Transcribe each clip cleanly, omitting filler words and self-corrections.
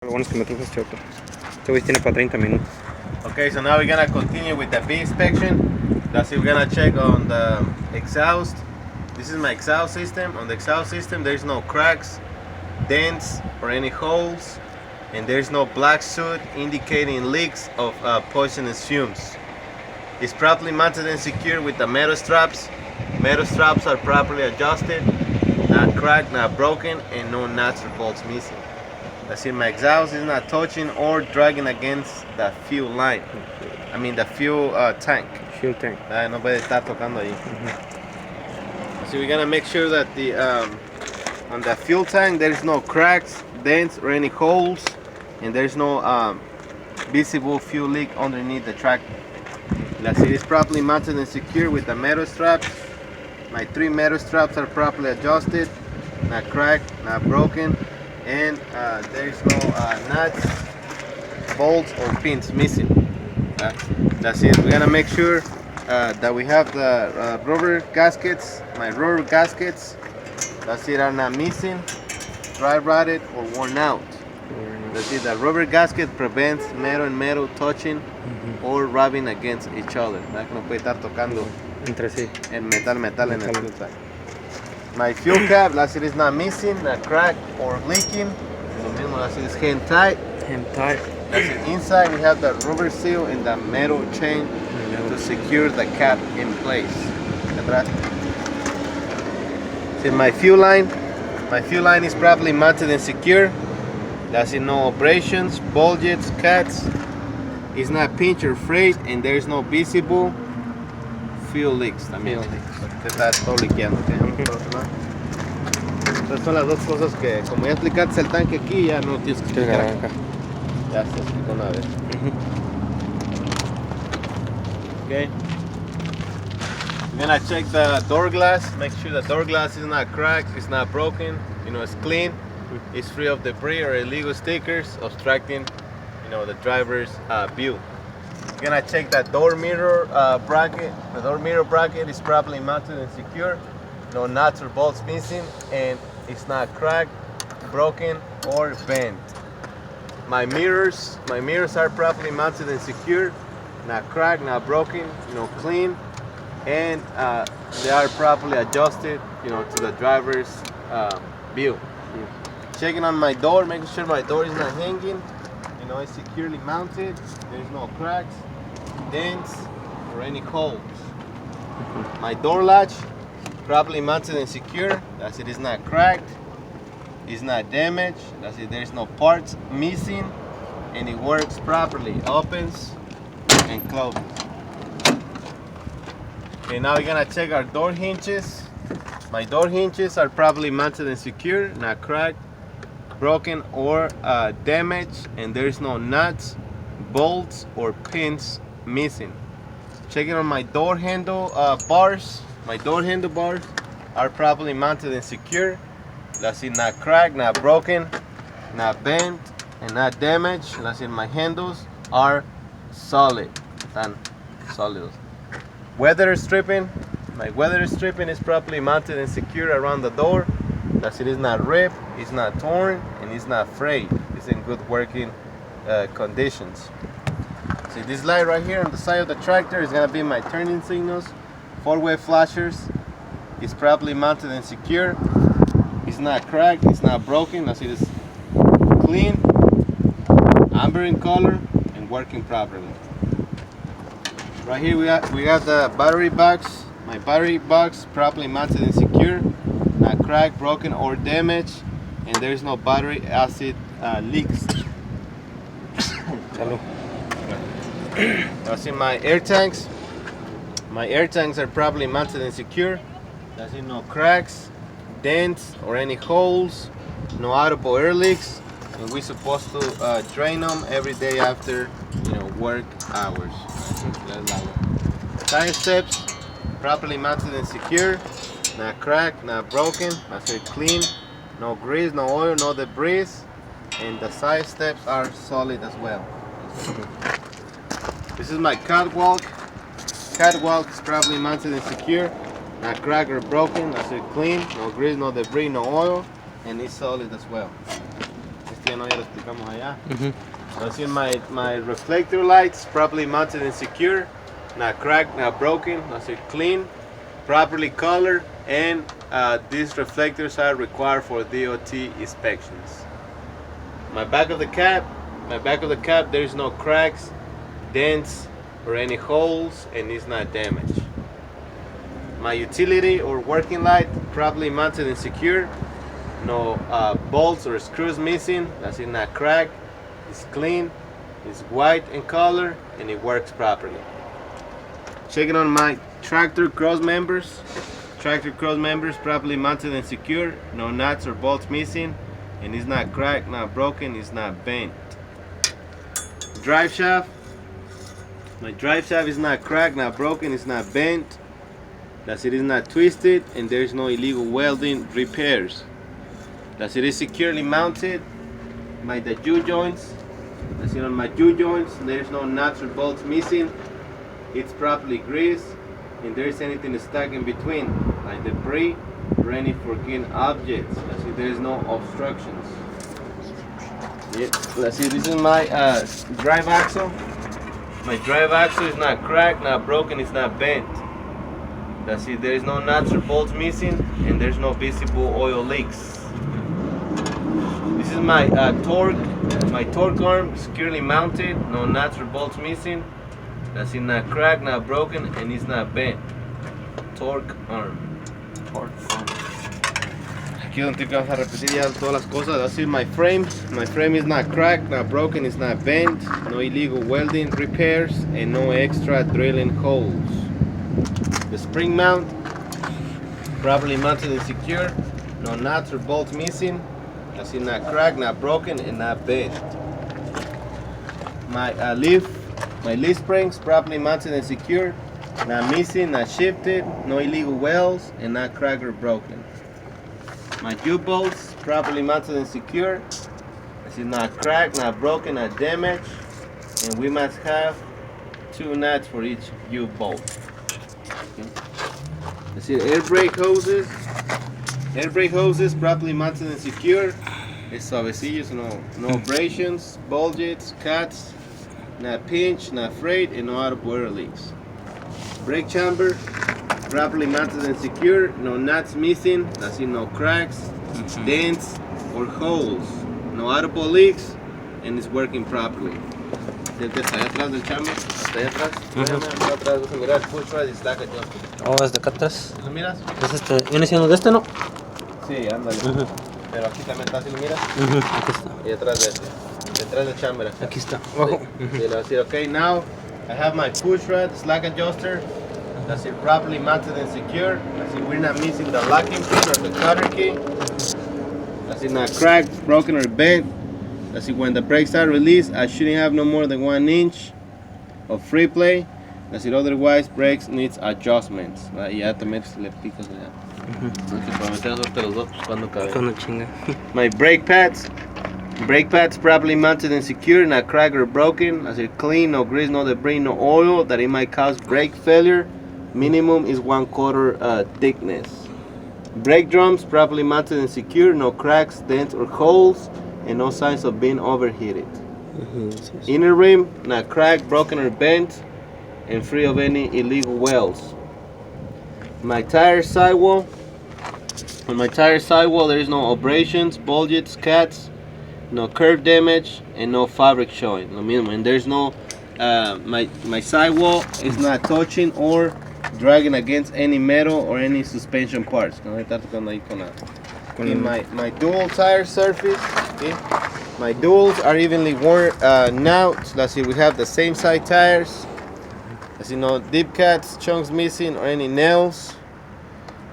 Lo bueno es que me trajo este otro. Este güey tiene para 30 minutos. Okay, so now we're gonna continue with the B inspection. That's it. We're gonna check on the exhaust. This is my exhaust system. On the exhaust system, there's no cracks, dents, or any holes, and there's no black soot indicating leaks of poisonous fumes. It's properly mounted and secured with the metal straps. Metal straps are properly adjusted, not cracked, not broken, and no nuts or bolts missing. That's it. My exhaust is not touching or dragging against the fuel line. I mean the fuel tank. Fuel tank. No puede estar tocando ahí. So we're gonna make sure that the on the fuel tank there's no cracks, dents, or any holes, and there's no visible fuel leak underneath the tractor. That's it. Is properly mounted and secured with the metal straps. My 3 metal straps are properly adjusted, not cracked, not broken, and there's no nuts, bolts, or pins missing. That's it. We're gonna make sure that we have the rubber gaskets. My rubber gaskets, that's it, are not missing, dry rotted, or worn out. That's it. The rubber gasket prevents metal and metal touching or rubbing against each other. ¿Verdad? Que no puede estar tocando Entre sí. el metal en el fuel tank. My fuel cap, that's it, is not missing, not cracked or leaking. Lo mismo, that's it, is hand tight. Hand tight. That's it. Inside we have the rubber seal and the metal chain to secure the cap in place. Atrás. See, my fuel line is properly mounted and secure. That's it, no abrasions, bulges, cuts. It's not pinched or frayed, and there's no visible fuel leaks. También está todo liqueando. Estas son las dos cosas que, como ya explicaste el tanque aquí, ya no tienes que explicar acá. Ya se explicó una vez. Okay. We're gonna check the door glass. Make sure the door glass is not cracked, it's not broken. You know, it's clean. It's free of debris or illegal stickers obstructing, you know, the driver's view. We're gonna check that door mirror bracket. The door mirror bracket is properly mounted and secure. No nuts or bolts missing, and it's not cracked, broken, or bent. My mirrors are properly mounted and secure, not cracked, not broken, you know, clean, and they are properly adjusted, you know, to the driver's view. Checking on my door, making sure my door is not hanging, you know, it's securely mounted. There's no cracks, dents, or any holes. My door latch, properly mounted and secure. That's it, is not cracked, it's not damaged. That's it, there's no parts missing, and it works properly, opens and closes. Okay, now we're gonna check our door hinges. My door hinges are properly mounted and secure, not cracked, broken, or damaged, and there's no nuts, bolts, or pins missing. Checking on my door handle bars. My door handle bars are properly mounted and secure. That's it, not cracked, not broken, not bent, and not damaged. That's it, my handles are solid. Están sólidos. Weather stripping. My weather stripping is properly mounted and secure around the door. That's it, is not ripped, it's not torn, and it's not frayed. It's in good working conditions. See, this light right here on the side of the tractor is gonna be my turning signals. 4-way flashers. It's properly mounted and secure. It's not cracked, it's not broken. That's it, is clean, amber in color, and working properly. Right here we got the battery box. My battery box properly mounted and secure, not cracked, broken, or damaged, and there's no battery acid leaks. Salud. That's in my air tanks. My air tanks are properly mounted and secure. That's in, no cracks, dents, or any holes, no audible air leaks, and we're supposed to drain them every day after, you know, work hours. Tire steps properly mounted and secure, not cracked, not broken. That's it, clean, no grease, no oil, no debris, and the side steps are solid as well. This is my catwalk. Catwalk is properly mounted and secure, not cracked or broken. That's it, clean, no grease, no debris, no oil, and it's solid as well. que no, ya lo explicamos allá. That's in my reflector lights, properly mounted and secure, not cracked, not broken. That's it, clean, properly colored, and these reflectors are required for DOT inspections. My back of the cab, there's no cracks, dents, or any holes, and it's not damaged. My utility or working light, properly mounted and secure, no bolts or screws missing. That's it, not cracked. It's clean, it's white in color, and it works properly. Checking on my tractor cross members. Tractor cross members properly mounted and secure, no nuts or bolts missing, and it's not cracked, not broken, it's not bent. Drive shaft. My drive shaft is not cracked, not broken, it's not bent. That's it, is not twisted, and there's no illegal welding repairs. That's it, is securely mounted. My juke joints. That's it, on my juke joints, there's no nuts or bolts missing. It's properly greased, and there's anything stuck in between, like debris or any foreign objects. That's it, there's no obstructions. Yeah, let's see, this is my drive axle. My drive axle is not cracked, not broken, it's not bent. That's it, there is no nuts or bolts missing, and there's no visible oil leaks. This is my torque arm, securely mounted, no nuts or bolts missing. That's it, not cracked, not broken, and it's not bent. Torque arm. Aquí donde vamos a repetir ya todas las cosas. That's it, my frame is not cracked, not broken, it's not bent. No illegal welding repairs, and no extra drilling holes. The spring mount, properly mounted and secure, no nuts or bolts missing. That's it, not cracked, not broken, and not bent. My leaf springs, properly mounted and secure, not missing, not shifted, no illegal welds, and not cracked or broken. My U-bolts, properly mounted and secure. This is not cracked, not broken, not damaged, and we must have 2 nuts for each U-bolt. Okay. This is air brake hoses. Air brake hoses, properly mounted and secure. It's suavecillos, no abrasions, bulges, cuts, not pinched, not frayed, and no out-of-order leaks. Brake chamber, properly mounted and secure, no nuts missing, that's it, no cracks, dents, or holes, no audible leaks, and it's working properly. Desde allá atrás del chamber, hasta allá atrás, allá atrás vas a mirar push rod y slack adjustment. Oh, es de acá atrás. ¿Lo miras? Es viene siendo de este, ¿no? Sí, ándale. Pero aquí también está, ¿sí lo miras? Aquí está. Y atrás de este, detrás del chamber acá. Aquí está, abajo. Sí, le vas a decir, okay, now I have my push rod, slack adjuster. That's it, properly mounted and secure. That's it, we're not missing the locking pin or the cutter key. That's it, not cracked, broken, or bent. That's it, when the brakes are released, I shouldn't have no more than 1 inch of free play. That's it, otherwise brakes needs adjustments. Y ya también le picas allá. Cuando chinga. My brake pads properly mounted and secure, not cracked or broken. As it clean, no grease, no debris, no oil that it might cause brake failure. Minimum is 1/4 thickness. Brake drums properly mounted and secure, no cracks, dents, or holes, and no signs of being overheated. Inner rim not cracked, broken, or bent, and free of any illegal welds. My tire sidewall. On my tire sidewall, there is no abrasions, bulges, cuts, no curb damage, and no fabric showing. Lo mismo, and there's no my sidewall is not touching or dragging against any metal or any suspension parts. In my dual tire surface, okay, my duals are evenly worn now. So let's see, we have the same side tires. Let's see, no deep cuts, chunks missing, or any nails.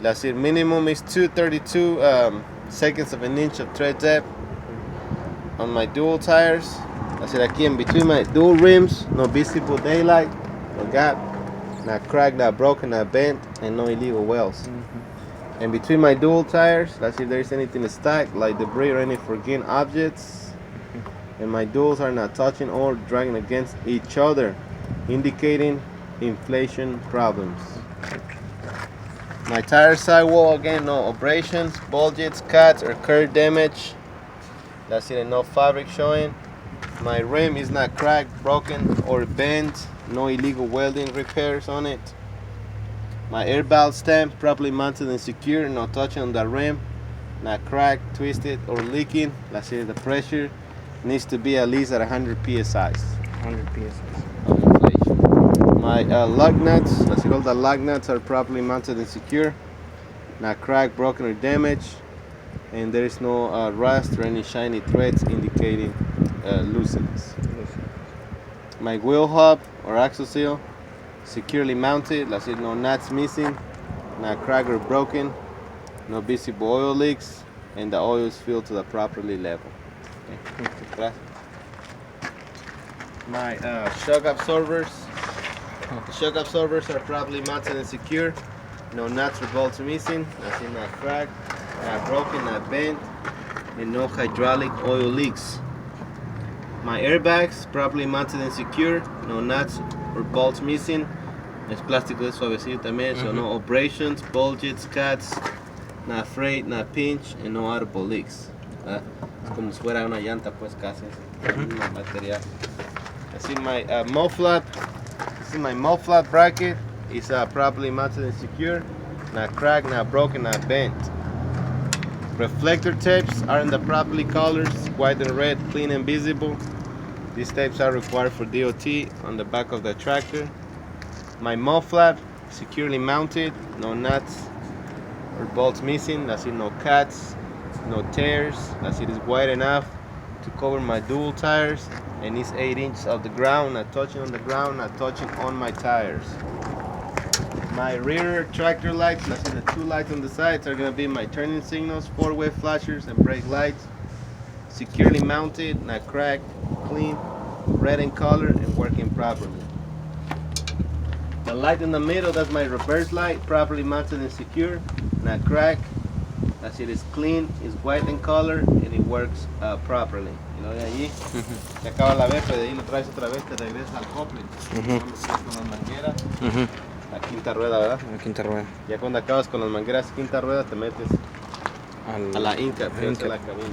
Let's see, minimum is 232 seconds of an inch of tread depth on my dual tires. Let's see, aquí in between my dual rims, no visible daylight, no gap, not cracked, not broken, not bent, and no illegal welds. And between my dual tires, let's see if there's anything stuck, like debris or any foreign objects. And my duals are not touching or dragging against each other, indicating inflation problems. My tire sidewall, again, no abrasions, bulges, cuts, or curb damage. That's it, and no fabric showing. My rim is not cracked, broken, or bent. No illegal welding repairs on it. My air valve stem properly mounted and secure, no touching on the rim, not cracked, twisted, or leaking. That's it, the pressure needs to be at least at 100 psi. 100 psi. Of inflation. My lug nuts, that's it, all the lug nuts are properly mounted and secure, not cracked, broken, or damaged, and there is no rust or any shiny threads indicating looseness. My wheel hub or axle seal securely mounted, that's it, no nuts missing, not cracked or broken, no visible oil leaks, and the oil is filled to the properly level. Okay. My shock absorbers. The shock absorbers are properly mounted and secure. No nuts or bolts missing. Nothing not cracked, not broken, not bent, and no hydraulic oil leaks. My airbags properly mounted and secure. No nuts or bolts missing. Es plástico de suavecito también, so no abrasions, bulges, cuts, not frayed, not pinch, and no audible leaks. Es como si fuera una llanta, pues casi es el mismo material. Así my mud flap. This is my mud flap bracket. It's properly mounted and secure, not cracked, not broken, not bent. Reflector tapes are in the properly colors, white and red, clean and visible. These tapes are required for DOT on the back of the tractor. My mud flap securely mounted, no nuts or bolts missing. That's it, no cuts, no tears. That's it, is wide enough to cover my dual tires, and it's 8 inches off the ground, not touching on the ground, not touching on my tires. My rear tractor lights, that's it, the 2 lights on the sides are gonna be my turning signals, 4-way flashers, and brake lights. Securely mounted, not cracked, clean, red in color, and working properly. The light in the middle, that's my reverse light, properly mounted and secure, not cracked. That's it, is clean, is white in color, and it works properly. Y luego de allí, se acaba la vez, pero de ahí lo traes otra vez, te regresa al coupling. Con las mangueras, la quinta rueda, ¿verdad? La quinta rueda. Ya cuando acabas con las mangueras quinta rueda, te metes a la Inca, que es la cabina.